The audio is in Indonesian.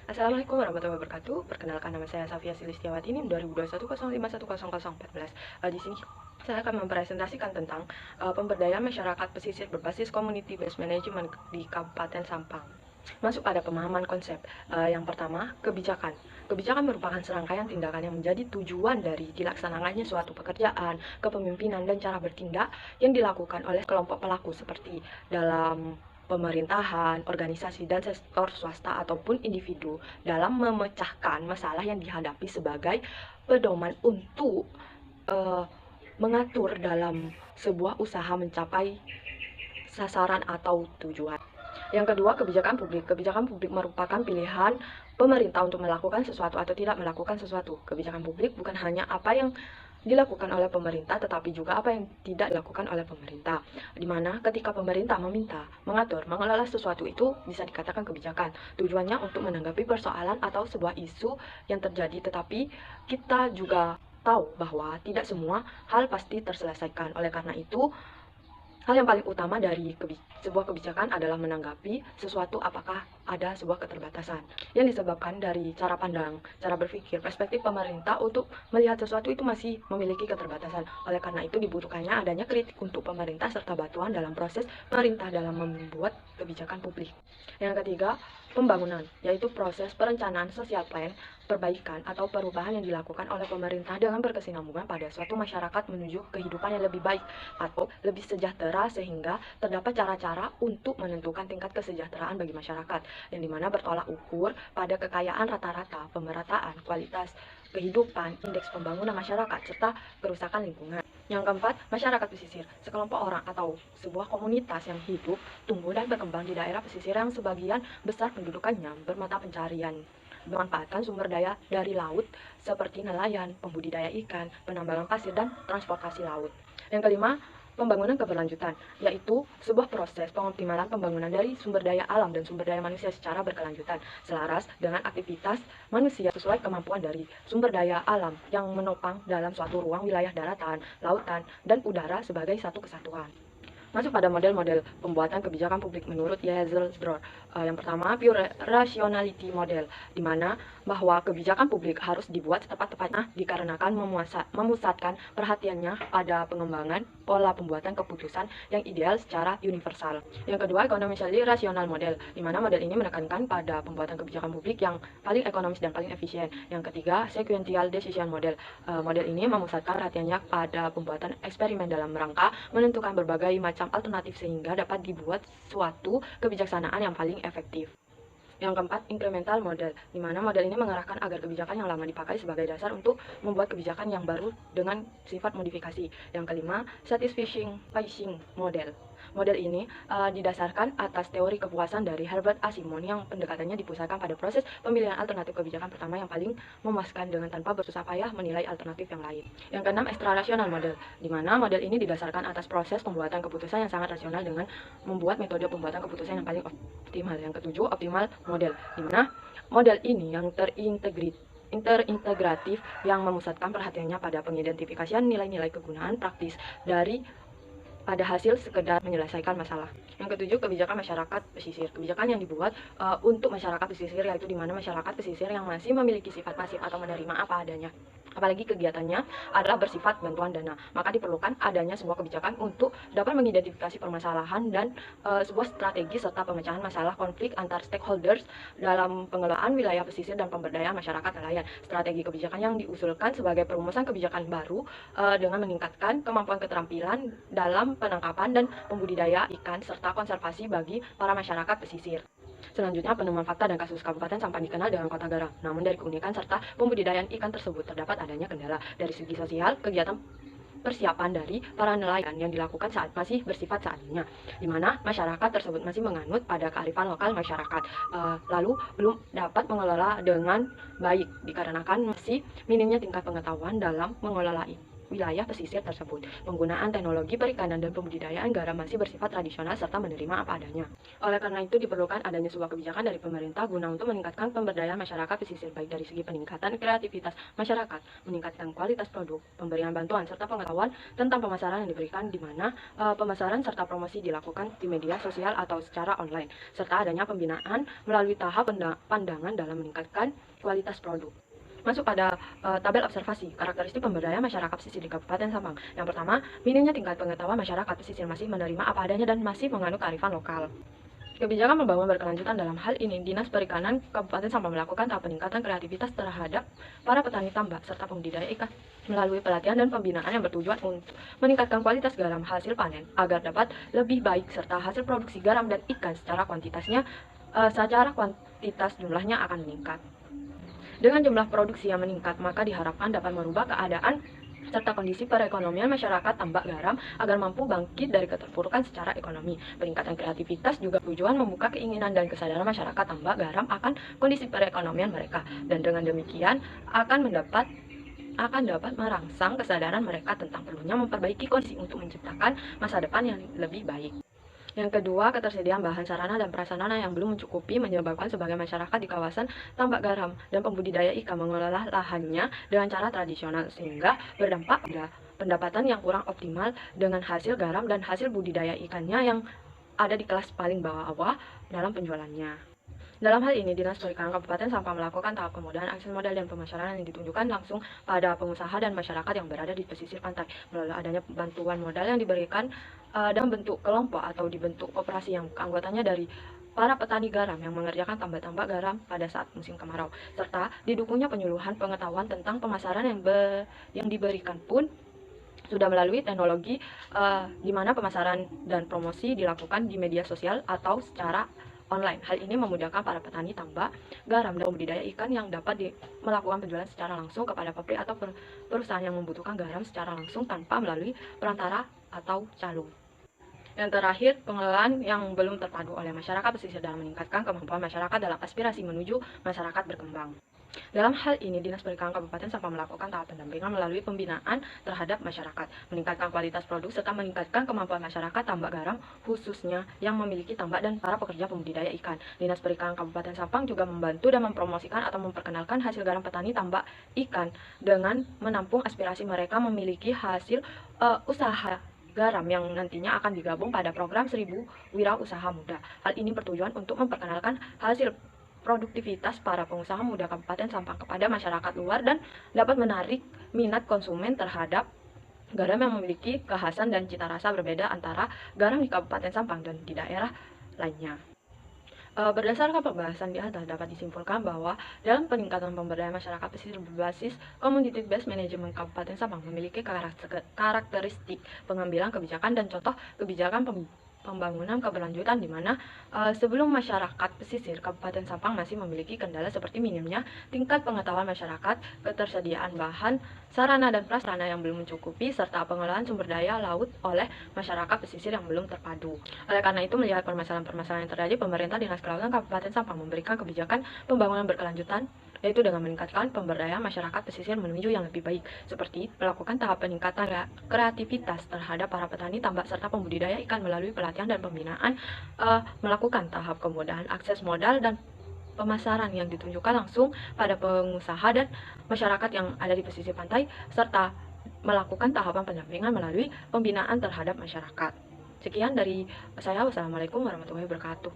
Assalamualaikum warahmatullahi wabarakatuh. Perkenalkan, nama saya Safia Silistiawati, NIM 2021051014. Di sini saya akan mempresentasikan tentang pemberdayaan masyarakat pesisir berbasis community based management di Kabupaten Sampang. Masuk pada pemahaman konsep. Yang pertama, kebijakan. Kebijakan merupakan serangkaian tindakan yang menjadi tujuan dari dilaksanakannya suatu pekerjaan, kepemimpinan, dan cara bertindak yang dilakukan oleh kelompok pelaku seperti dalam pemerintahan, organisasi, dan sektor swasta ataupun individu dalam memecahkan masalah yang dihadapi sebagai pedoman untuk mengatur dalam sebuah usaha mencapai sasaran atau tujuan. Yang kedua, kebijakan publik. Kebijakan publik merupakan pilihan pemerintah untuk melakukan sesuatu atau tidak melakukan sesuatu. Kebijakan publik bukan hanya apa yang dilakukan oleh pemerintah, tetapi juga apa yang tidak dilakukan oleh pemerintah. Di mana ketika pemerintah meminta, mengatur, mengelola sesuatu itu bisa dikatakan kebijakan. Tujuannya untuk menanggapi persoalan atau sebuah isu yang terjadi, tetapi kita juga tahu bahwa tidak semua hal pasti terselesaikan. Oleh karena itu, hal yang paling utama dari sebuah kebijakan adalah menanggapi sesuatu apakah ada sebuah keterbatasan yang disebabkan dari cara pandang, cara berpikir, perspektif pemerintah untuk melihat sesuatu itu masih memiliki keterbatasan. Oleh karena itu dibutuhkannya adanya kritik untuk pemerintah serta bantuan dalam proses pemerintah dalam membuat kebijakan publik. Yang ketiga, pembangunan, yaitu proses perencanaan sosial plan, perbaikan atau perubahan yang dilakukan oleh pemerintah dengan berkesinambungan pada suatu masyarakat menuju kehidupan yang lebih baik atau lebih sejahtera, sehingga terdapat cara-cara untuk menentukan tingkat kesejahteraan bagi masyarakat yang dimana bertolak ukur pada kekayaan rata-rata, pemerataan, kualitas kehidupan, indeks pembangunan masyarakat, serta kerusakan lingkungan. Yang keempat, masyarakat pesisir, sekelompok orang atau sebuah komunitas yang hidup, tumbuh, dan berkembang di daerah pesisir yang sebagian besar pendudukannya bermata pencarian memanfaatkan sumber daya dari laut seperti nelayan, pembudidaya ikan, penambangan pasir, dan transportasi laut. Yang kelima, pembangunan keberlanjutan, yaitu sebuah proses pengoptimalan pembangunan dari sumber daya alam dan sumber daya manusia secara berkelanjutan, selaras dengan aktivitas manusia sesuai kemampuan dari sumber daya alam yang menopang dalam suatu ruang wilayah daratan, lautan, dan udara sebagai satu kesatuan. Masuk pada model-model pembuatan kebijakan publik menurut Yeazel-Dror. Yang pertama, pure rationality model, di mana bahwa kebijakan publik harus dibuat tepat-tepatnya dikarenakan memusatkan perhatiannya pada pengembangan pola pembuatan keputusan yang ideal secara universal. Yang kedua, economically rational model, di mana model ini menekankan pada pembuatan kebijakan publik yang paling ekonomis dan paling efisien. Yang ketiga, sequential decision model. Model ini memusatkan perhatiannya pada pembuatan eksperimen dalam rangka menentukan berbagai macam alternatif sehingga dapat dibuat suatu kebijaksanaan yang paling efektif. Yang keempat, incremental model, di mana model ini mengarahkan agar kebijakan yang lama dipakai sebagai dasar untuk membuat kebijakan yang baru dengan sifat modifikasi. Yang kelima, satisfying phasing model. Model ini didasarkan atas teori kepuasan dari Herbert A. Simon yang pendekatannya dipusatkan pada proses pemilihan alternatif kebijakan pertama yang paling memuaskan dengan tanpa bersusah payah menilai alternatif yang lain. Yang keenam, extra rational model, di mana model ini didasarkan atas proses pembuatan keputusan yang sangat rasional dengan membuat metode pembuatan keputusan yang paling optimal. Yang ketujuh, optimal model, di mana model ini yang interintegratif yang memusatkan perhatiannya pada pengidentifikasian nilai-nilai kegunaan praktis dari pada hasil sekedar menyelesaikan masalah. Yang ketujuh, kebijakan masyarakat pesisir. Kebijakan yang dibuat untuk masyarakat pesisir, yaitu di mana masyarakat pesisir yang masih memiliki sifat pasif atau menerima apa adanya. Apalagi kegiatannya adalah bersifat bantuan dana, maka diperlukan adanya sebuah kebijakan untuk dapat mengidentifikasi permasalahan dan sebuah strategi serta pemecahan masalah konflik antar stakeholders dalam pengelolaan wilayah pesisir dan pemberdayaan masyarakat nelayan. Strategi kebijakan yang diusulkan sebagai perumusan kebijakan baru dengan meningkatkan kemampuan keterampilan dalam penangkapan dan pembudidaya ikan serta konservasi bagi para masyarakat pesisir. Selanjutnya, penemuan fakta dan kasus Kabupaten Sampang dikenal dengan kota garam. Namun dari keunikan serta pembudidayaan ikan tersebut terdapat adanya kendala. Dari segi sosial, kegiatan persiapan dari para nelayan yang dilakukan saat masih bersifat seadanya, di mana masyarakat tersebut masih menganut pada kearifan lokal masyarakat, lalu belum dapat mengelola dengan baik dikarenakan masih minimnya tingkat pengetahuan dalam mengelola wilayah pesisir tersebut. Penggunaan teknologi perikanan dan pembudidayaan garam masih bersifat tradisional serta menerima apa adanya. Oleh karena itu diperlukan adanya sebuah kebijakan dari pemerintah guna untuk meningkatkan pemberdayaan masyarakat pesisir baik dari segi peningkatan kreativitas masyarakat, meningkatkan kualitas produk, pemberian bantuan serta pengetahuan tentang pemasaran yang diberikan di mana pemasaran serta promosi dilakukan di media sosial atau secara online, serta adanya pembinaan melalui tahap pandangan dalam meningkatkan kualitas produk. Masuk pada tabel observasi karakteristik pemberdayaan masyarakat pesisir di Kabupaten Sampang. Yang pertama, minimnya tingkat pengetahuan masyarakat pesisir masih menerima apa adanya dan masih menganut kearifan lokal. Kebijakan pembangunan berkelanjutan dalam hal ini, Dinas Perikanan Kabupaten Sampang melakukan tahap peningkatan kreativitas terhadap para petani tambak serta pembudidaya ikan melalui pelatihan dan pembinaan yang bertujuan untuk meningkatkan kualitas garam hasil panen agar dapat lebih baik serta hasil produksi garam dan ikan secara kuantitas jumlahnya akan meningkat. Dengan jumlah produksi yang meningkat, maka diharapkan dapat merubah keadaan serta kondisi perekonomian masyarakat tambak garam agar mampu bangkit dari keterpurukan secara ekonomi. Peningkatan kreativitas juga tujuan membuka keinginan dan kesadaran masyarakat tambak garam akan kondisi perekonomian mereka, dan dengan demikian akan dapat merangsang kesadaran mereka tentang perlunya memperbaiki kondisi untuk menciptakan masa depan yang lebih baik. Yang kedua, ketersediaan bahan sarana dan prasarana yang belum mencukupi menyebabkan sebagian masyarakat di kawasan tambak garam dan pembudidaya ikan mengelola lahannya dengan cara tradisional sehingga berdampak pada pendapatan yang kurang optimal dengan hasil garam dan hasil budidaya ikannya yang ada di kelas paling bawah dalam penjualannya. Dalam hal ini, Dinas Perikanan Kabupaten Sampang melakukan tahap kemudahan akses modal dan pemasaran yang ditunjukkan langsung pada pengusaha dan masyarakat yang berada di pesisir pantai melalui adanya bantuan modal yang diberikan dalam bentuk kelompok atau dibentuk koperasi yang anggotanya dari para petani garam yang mengerjakan tambak-tambak garam pada saat musim kemarau, serta didukungnya penyuluhan pengetahuan tentang pemasaran yang diberikan pun sudah melalui teknologi di mana pemasaran dan promosi dilakukan di media sosial atau secara online. Hal ini memudahkan para petani tambak garam dan budidaya ikan yang dapat melakukan penjualan secara langsung kepada pabrik atau perusahaan yang membutuhkan garam secara langsung tanpa melalui perantara atau calo. Yang terakhir, pengelolaan yang belum terpadu oleh masyarakat pesisir dalam meningkatkan kemampuan masyarakat dalam aspirasi menuju masyarakat berkembang. Dalam hal ini, Dinas Perikanan Kabupaten Sampang melakukan tahap pendampingan melalui pembinaan terhadap masyarakat, meningkatkan kualitas produk, serta meningkatkan kemampuan masyarakat tambak garam, khususnya yang memiliki tambak dan para pekerja pembudidaya ikan. Dinas Perikanan Kabupaten Sampang juga membantu dan mempromosikan atau memperkenalkan hasil garam petani tambak ikan dengan menampung aspirasi mereka memiliki hasil usaha garam yang nantinya akan digabung pada program 1000 Wirausaha Muda. Hal ini bertujuan untuk memperkenalkan hasil produktivitas para pengusaha muda Kabupaten Sampang kepada masyarakat luar dan dapat menarik minat konsumen terhadap garam yang memiliki kekhasan dan cita rasa berbeda antara garam di Kabupaten Sampang dan di daerah lainnya. Berdasarkan pembahasan di atas dapat disimpulkan bahwa dalam peningkatan pemberdayaan masyarakat pesisir berbasis Community Based Management Kabupaten Sampang memiliki karakteristik pengambilan kebijakan dan contoh kebijakan pembangunan keberlanjutan di mana sebelum masyarakat pesisir Kabupaten Sampang masih memiliki kendala seperti minimnya tingkat pengetahuan masyarakat, ketersediaan bahan, sarana dan prasarana yang belum mencukupi, serta pengelolaan sumber daya laut oleh masyarakat pesisir yang belum terpadu. Oleh karena itu, melihat permasalahan-permasalahan yang terjadi, pemerintah Dinas Kelautan Kabupaten Sampang memberikan kebijakan pembangunan berkelanjutan, yaitu dengan meningkatkan pemberdayaan masyarakat pesisir menuju yang lebih baik, seperti melakukan tahap peningkatan kreativitas terhadap para petani tambak serta pembudidaya ikan melalui pelatihan dan pembinaan, melakukan tahap kemudahan akses modal dan pemasaran yang ditunjukkan langsung pada pengusaha dan masyarakat yang ada di pesisir pantai, serta melakukan tahapan pendampingan melalui pembinaan terhadap masyarakat. Sekian dari saya. Wassalamualaikum warahmatullahi wabarakatuh.